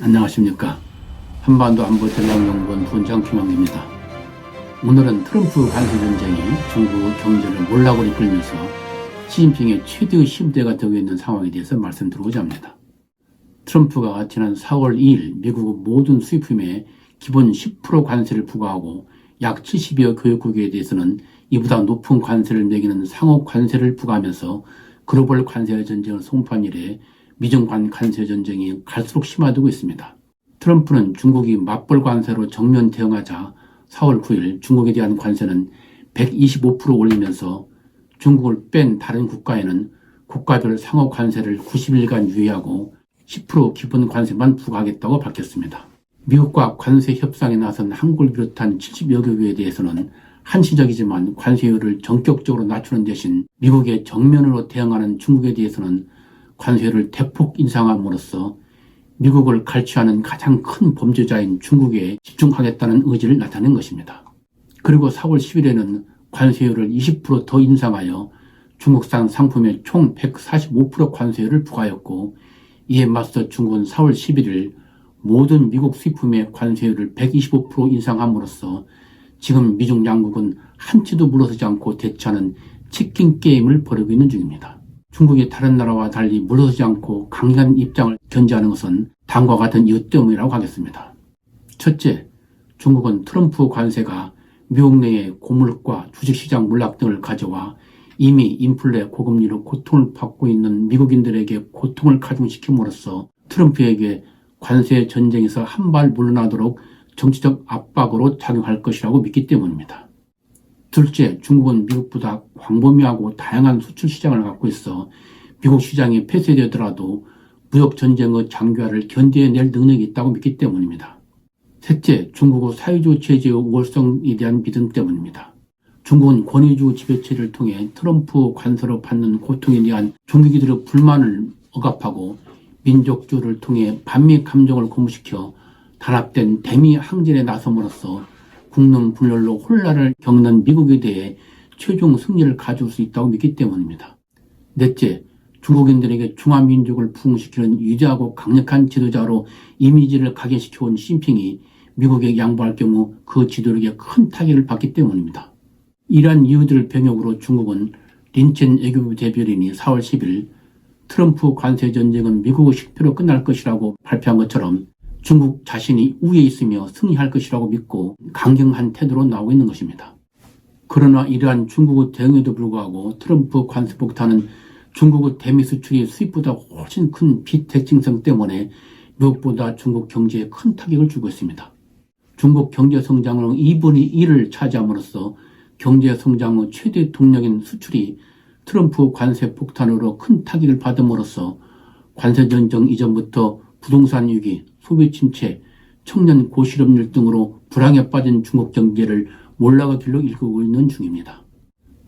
안녕하십니까. 한반도 안보 전략연구원 부원장 김학입니다. 오늘은 트럼프 관세 전쟁이 중국 경제를 몰락으로 이끌면서 시진핑의 최대의 시험대가 되고 있는 상황에 대해서 말씀드리고자 합니다. 트럼프가 지난 4월 2일 미국 모든 수입품에 기본 10% 관세를 부과하고 약 70여 교역국에 대해서는 이보다 높은 관세를 매기는 상호 관세를 부과하면서 글로벌 관세 전쟁을 선포한 이래 미중 간 관세 전쟁이 갈수록 심화되고 있습니다. 트럼프는 중국이 맞벌 관세로 정면 대응하자 4월 9일 중국에 대한 관세는 125% 올리면서 중국을 뺀 다른 국가에는 국가별 상호 관세를 90일간 유예하고 10% 기본 관세만 부과하겠다고 밝혔습니다. 미국과 관세 협상에 나선 한국을 비롯한 70여 개국에 대해서는 한시적이지만 관세율을 전격적으로 낮추는 대신 미국의 정면으로 대응하는 중국에 대해서는 관세율을 대폭 인상함으로써 미국을 갈취하는 가장 큰 범죄자인 중국에 집중하겠다는 의지를 나타낸 것입니다. 그리고 4월 10일에는 관세율을 20% 더 인상하여 중국산 상품에 총 145% 관세율을 부과하였고, 이에 맞서 중국은 4월 11일 모든 미국 수입품의 관세율을 125% 인상함으로써 지금 미중 양국은 한치도 물러서지 않고 대처하는 치킨 게임을 벌이고 있는 중입니다. 중국이 다른 나라와 달리 물러서지 않고 강경한 입장을 견지하는 것은 다음과 같은 이유 때문이라고 하겠습니다. 첫째, 중국은 트럼프 관세가 미국 내의 고물가, 주식시장 몰락 등을 가져와 이미 인플레, 고금리로 고통을 받고 있는 미국인들에게 고통을 가중시킴으로써 트럼프에게 관세 전쟁에서 한 발 물러나도록 정치적 압박으로 작용할 것이라고 믿기 때문입니다. 둘째, 중국은 미국보다 광범위하고 다양한 수출 시장을 갖고 있어 미국 시장이 폐쇄되더라도 무역 전쟁의 장기화를 견뎌낼 능력이 있다고 믿기 때문입니다. 셋째, 중국의 사회주의 체제의 우월성에 대한 믿음 때문입니다. 중국은 권위주의 지배체제를 통해 트럼프 관세로 받는 고통에 대한 중국인들의 불만을 억압하고 민족주의를 통해 반미 감정을 고무시켜 단합된 대미 항전에 나섬으로써 국능 분열로 혼란을 겪는 미국에 대해 최종 승리를 가져올 수 있다고 믿기 때문입니다. 넷째, 중국인들에게 중화민족을 부흥시키는 위대하고 강력한 지도자로 이미지를 각인시켜온 시진핑이 미국에 양보할 경우 그 지도력에 큰 타격을 받기 때문입니다. 이러한 이유들을 병역으로 중국은 린첸 외교부 대변인이 4월 10일 트럼프 관세 전쟁은 미국의 식표로 끝날 것이라고 발표한 것처럼 중국 자신이 우위에 있으며 승리할 것이라고 믿고 강경한 태도로 나오고 있는 것입니다. 그러나 이러한 중국의 대응에도 불구하고 트럼프 관세 폭탄은 중국의 대미 수출이 수입보다 훨씬 큰 비택진성 때문에 미국보다 중국 경제에 큰 타격을 주고 있습니다. 중국 경제 성장은 2분의 1을 차지함으로써 경제 성장의 최대 동력인 수출이 트럼프 관세 폭탄으로 큰 타격을 받음으로써 관세 전쟁 이전부터 부동산 위기, 소비 침체, 청년 고실업률 등으로 불황에 빠진 중국 경제를 몰락의 길로 이끌고 있는 중입니다.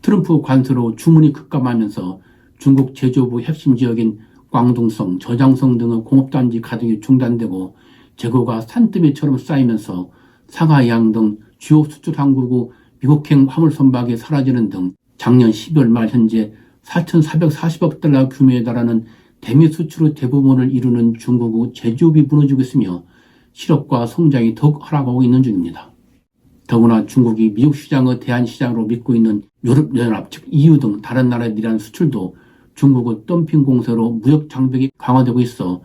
트럼프 관세로 주문이 급감하면서 중국 제조업의 핵심 지역인 광둥성, 저장성 등의 공업단지 가동이 중단되고 재고가 산더미처럼 쌓이면서 상하이항 등 주요 수출 항구국 미국행 화물 선박이 사라지는 등 작년 12월 말 현재 4,440억 달러 규모에 달하는 대미 수출의 대부분을 이루는 중국의 제조업이 무너지고 있으며 실업과 성장이 더욱 하락하고 있는 중입니다. 더구나 중국이 미국 시장의 대안시장으로 믿고 있는 유럽연합, 즉 EU 등 다른 나라들이란 수출도 중국의 덤핑 공세로 무역 장벽이 강화되고 있어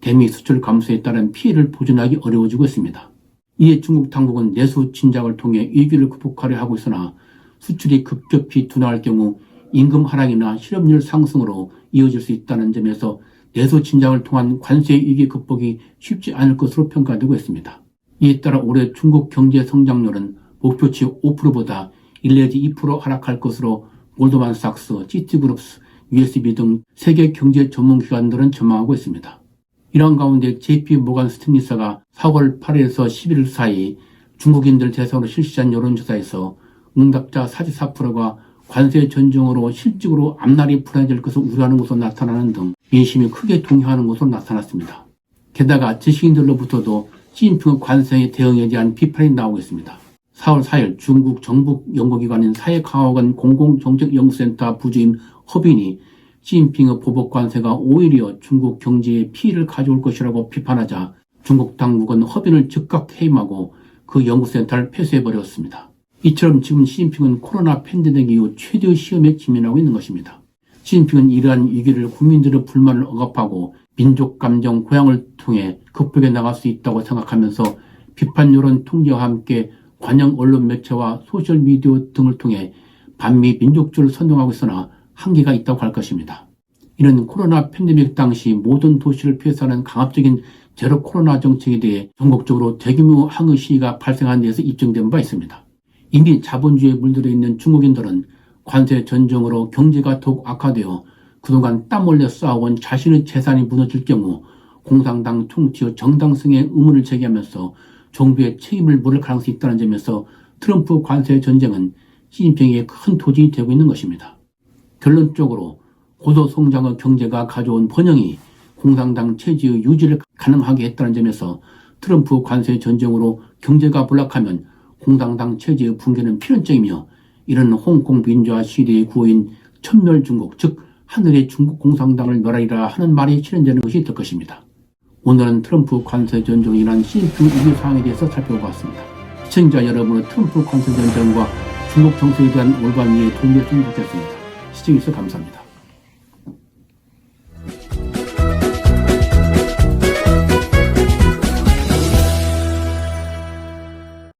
대미 수출 감소에 따른 피해를 보존하기 어려워지고 있습니다. 이에 중국 당국은 내수 진작을 통해 위기를 극복하려 하고 있으나 수출이 급격히 둔화할 경우 임금 하락이나 실업률 상승으로 이어질 수 있다는 점에서 내수 진작을 통한 관세 위기 극복이 쉽지 않을 것으로 평가되고 있습니다. 이에 따라 올해 중국 경제 성장률은 목표치 5%보다 1 내지 2% 하락할 것으로 골드만삭스, 시티그룹스, USB 등 세계 경제 전문기관들은 전망하고 있습니다. 이런 가운데 JP 모간 스탠리사가 4월 8일에서 11일 사이 중국인들 대상으로 실시한 여론조사에서 응답자 44%가 관세 전쟁으로 실질적으로 앞날이 불안해질 것을 우려하는 것으로 나타나는 등 민심이 크게 동요하는 것으로 나타났습니다. 게다가 지식인들로부터도 시진핑의 관세 대응에 대한 비판이 나오고 있습니다. 4월 4일 중국 정부 연구기관인 사회강화관 공공정책연구센터 부주임 허빈이 시진핑의 보복 관세가 오히려 중국 경제에 피해를 가져올 것이라고 비판하자 중국 당국은 허빈을 즉각 해임하고 그 연구센터를 폐쇄해버렸습니다. 이처럼 지금 시진핑은 코로나 팬데믹 이후 최대의 시험에 직면하고 있는 것입니다. 시진핑은 이러한 위기를 국민들의 불만을 억압하고 민족 감정 고양을 통해 극복해 나갈 수 있다고 생각하면서 비판 여론 통제와 함께 관영 언론 매체와 소셜미디어 등을 통해 반미 민족주의를 선동하고 있으나 한계가 있다고 할 것입니다. 이는 코로나 팬데믹 당시 모든 도시를 폐쇄하는 강압적인 제로 코로나 정책에 대해 전국적으로 대규모 항의 시위가 발생한 데에서 입증된 바 있습니다. 이미 자본주의에 물들어 있는 중국인들은 관세 전쟁으로 경제가 더욱 악화되어 그동안 땀 흘려 쌓아온 자신의 재산이 무너질 경우 공산당 통치의 정당성에 의문을 제기하면서 정부의 책임을 물을 가능성이 있다는 점에서 트럼프 관세 전쟁은 시진핑에게 큰 도전이 되고 있는 것입니다. 결론적으로 고도성장의 경제가 가져온 번영이 공산당 체제의 유지를 가능하게 했다는 점에서 트럼프 관세 전쟁으로 경제가 불락하면 공산당 체제의 붕괴는 필연적이며 이런 홍콩 민주화 시대의 구호인 천멸중국, 즉 하늘의 중국 공산당을 멸하리라 하는 말이 실현되는 것이 될 것입니다. 오늘은 트럼프 관세 전쟁으로 인한 시진핑 위기 상황에 대해서 살펴보았습니다. 시청자 여러분의 트럼프 관세 전쟁과 중국 정세에 대한 올바른 이해에 도움이 됐으면 좋겠습니다. 시청해주셔서 감사합니다.